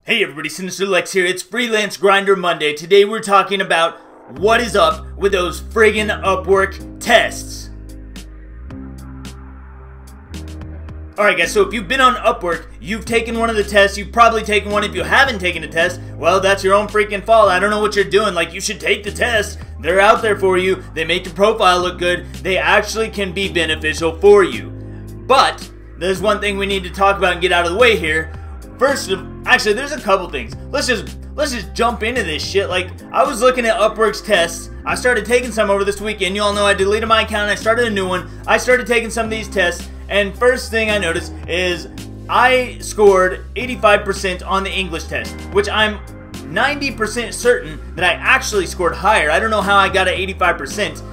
Hey everybody, Sinister Lex here. It's Freelance Grinder Monday. Today we're talking about what is up with those friggin' Upwork tests. Alright guys, so if you've been on Upwork, you've taken one of the tests, you've probably taken one. If you haven't taken a test, well, that's your own freaking fault. I don't know what you're doing. Like, you should take the test. They're out there for you. They make your profile look good. They actually can be beneficial for you. But there's one thing we need to talk about and get out of the way here. Actually, there's a couple things. Let's just jump into this shit. Like, I was looking at Upwork's tests. I started taking some over this weekend. You all know I deleted my account. I started a new one. I started taking some of these tests, and first thing I noticed is I scored 85% on the English test, which I'm 90% certain that I actually scored higher. I don't know how I got an 85%.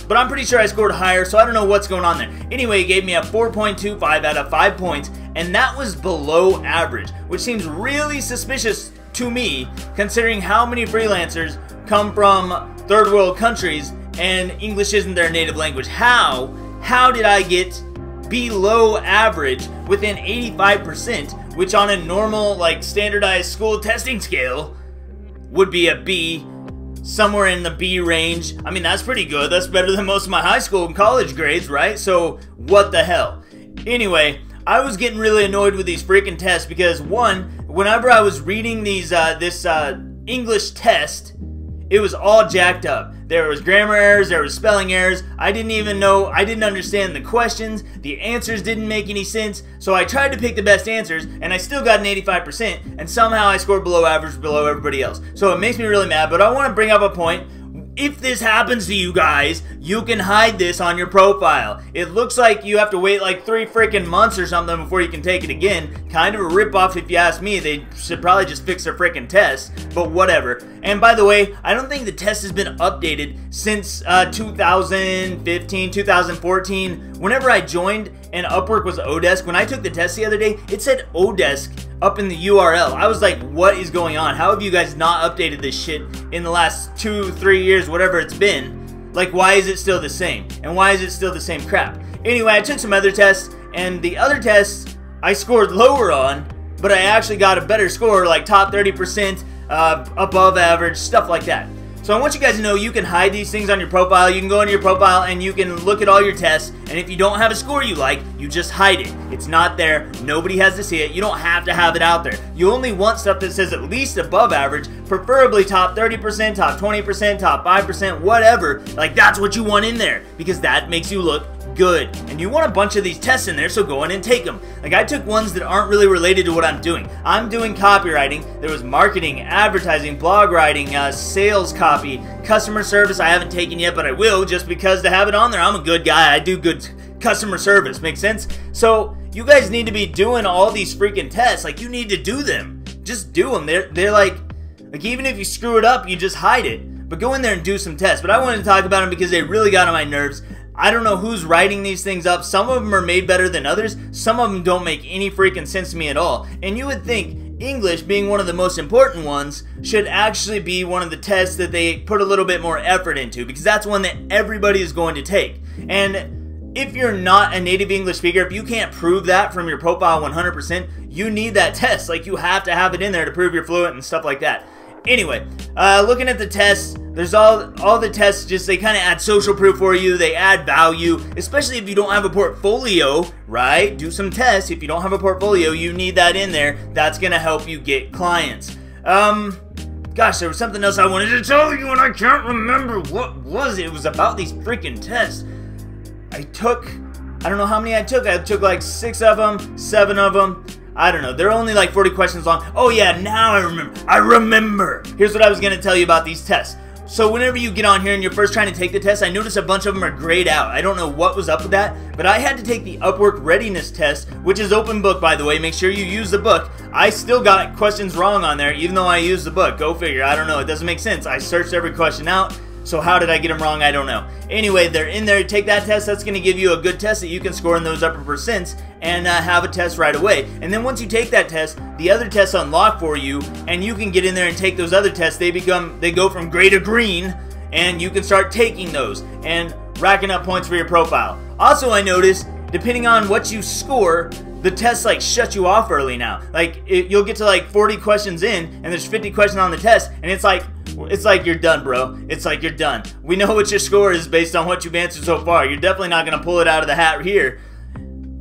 But I'm pretty sure I scored higher, so I don't know what's going on there. Anyway, it gave me a 4.25 out of 5 points, and that was below average, which seems really suspicious to me, considering how many freelancers come from third world countries and English isn't their native language. How did I get below average within 85%, which on a normal, like, standardized school testing scale would be a B? Somewhere in the B range. I mean, that's pretty good. That's better than most of my high school and college grades, right? So, what the hell? Anyway, I was getting really annoyed with these freaking tests because, one, whenever I was reading these this English test, it was all jacked up. There was grammar errors, there was spelling errors. I didn't understand the questions. The answers didn't make any sense. So I tried to pick the best answers, and I still got an 85%, and somehow I scored below average, below everybody else. So it makes me really mad, but I want to bring up a point. If this happens to you guys, you can hide this on your profile. It looks like you have to wait like 3 freaking months or something before you can take it again. Kind of a ripoff if you ask me. They should probably just fix their freaking test, but whatever. And by the way, I don't think the test has been updated since 2015, 2014. Whenever I joined and Upwork was Odesk, when I took the test the other day, it said Odesk up in the URL. I was like, what is going on? How have you guys not updated this shit in the last 2-3 years, whatever it's been? Like, why is it still the same? And why is it still the same crap? Anyway, I took some other tests, and the other tests I scored lower on, but I actually got a better score, like top 30%, above average, stuff like that. So I want you guys to know you can hide these things on your profile. You can go into your profile and you can look at all your tests, and if you don't have a score you like, you just hide it. It's not there. Nobody has to see it. You don't have to have it out there. You only want stuff that says at least above average, preferably top 30%, top 20%, top 5%, whatever. Like, that's what you want in there, because that makes you look good. And you want a bunch of these tests in there, so go in and take them. Like, I took ones that aren't really related to what I'm doing. I'm doing copywriting. There was marketing, advertising, blog writing, sales copy, customer service I haven't taken yet, but I will, just because to have it on there. I'm a good guy. I do good customer service. Make sense? So you guys need to be doing all these freaking tests. Like, you need to do them. Just do them. They're like even if you screw it up, you just hide it. But go in there and do some tests. But I wanted to talk about them because they really got on my nerves. I don't know who's writing these things up. Some of them are made better than others. Some of them don't make any freaking sense to me at all. And you would think English, being one of the most important ones, should actually be one of the tests that they put a little bit more effort into, because that's one that everybody is going to take. And if you're not a native English speaker, if you can't prove that from your profile 100%, you need that test. Like, you have to have it in there to prove you're fluent and stuff like that. Anyway, looking at the tests, there's all the tests, just they kind of add social proof for you. They add value, especially if you don't have a portfolio, right? Do some tests. If you don't have a portfolio, you need that in there. That's going to help you get clients. Gosh, there was something else I wanted to tell you and I can't remember. What was it? It was about these freaking tests. I don't know how many I took. I took like 6 of them, 7 of them. I don't know. They're only like 40 questions long. Oh yeah, now I remember. I remember. Here's what I was going to tell you about these tests. So whenever you get on here and you're first trying to take the test, I noticed a bunch of them are grayed out. I don't know what was up with that, but I had to take the Upwork readiness test, which is open book, by the way. Make sure you use the book. I still got questions wrong on there, even though I used the book. Go figure. I don't know. It doesn't make sense. I searched every question out. So how did I get them wrong? I don't know. Anyway, they're in there. Take that test. That's going to give you a good test that you can score in those upper percents and have a test right away. And then once you take that test, the other tests unlock for you, and you can get in there and take those other tests. They go from gray to green, and you can start taking those and racking up points for your profile. Also, I noticed, depending on what you score, the test like shuts you off early now. Like you'll get to like 40 questions in, and there's 50 questions on the test, and it's like you're done, bro. It's like you're done. We know what your score is based on what you've answered so far. You're definitely not gonna pull it out of the hat here.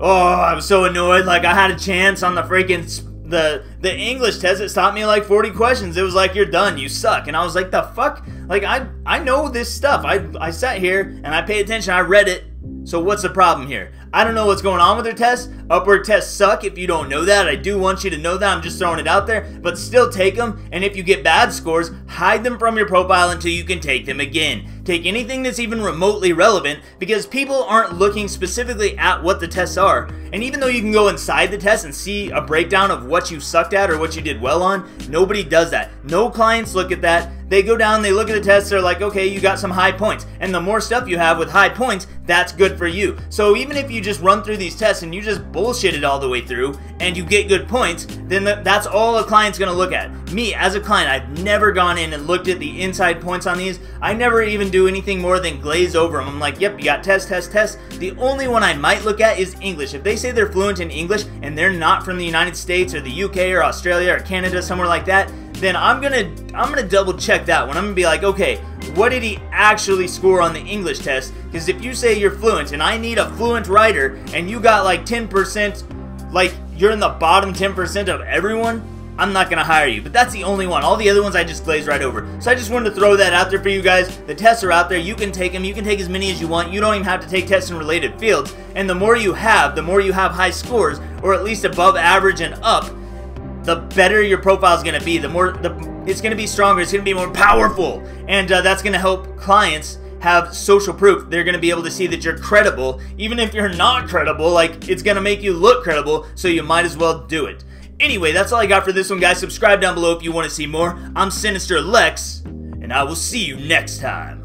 Oh, I was so annoyed. Like I had a chance on the freaking the English test. It stopped me like 40 questions. It was like, you're done. You suck. And I was like, the fuck? Like I know this stuff. I sat here and I paid attention. I read it. So what's the problem here? I don't know what's going on with their tests. Upwork tests suck if you don't know that. I do want you to know that. I'm just throwing it out there. But still take them. And if you get bad scores, hide them from your profile until you can take them again. Take anything that's even remotely relevant, because people aren't looking specifically at what the tests are. And even though you can go inside the test and see a breakdown of what you sucked at or what you did well on, nobody does that. No clients look at that. They go down, they look at the tests, they're like, okay, you got some high points. And the more stuff you have with high points, that's good for you. So even if you just run through these tests and you just bullshit it all the way through and you get good points, then that's all a client's gonna look at. Me, as a client, I've never gone in and looked at the inside points on these. I never even do anything more than glaze over them. I'm like, yep, you got test, test, test. The only one I might look at is English. If they say they're fluent in English and they're not from the United States or the UK or Australia or Canada, somewhere like that, then I'm gonna double check that one. I'm gonna be like, okay, what did he actually score on the English test? Because if you say you're fluent and I need a fluent writer and you got like 10%, like you're in the bottom 10% of everyone, I'm not gonna hire you. But that's the only one. All the other ones I just glaze right over. So I just wanted to throw that out there for you guys. The tests are out there. You can take them. You can take as many as you want. You don't even have to take tests in related fields. And the more you have high scores, or at least above average and up, the better your profile is going to be. It's going to be stronger. It's going to be more powerful. And that's going to help clients have social proof. They're going to be able to see that you're credible. Even if you're not credible, like, it's going to make you look credible, so you might as well do it. Anyway, that's all I got for this one, guys. Subscribe down below if you want to see more. I'm Sinister Lex, and I will see you next time.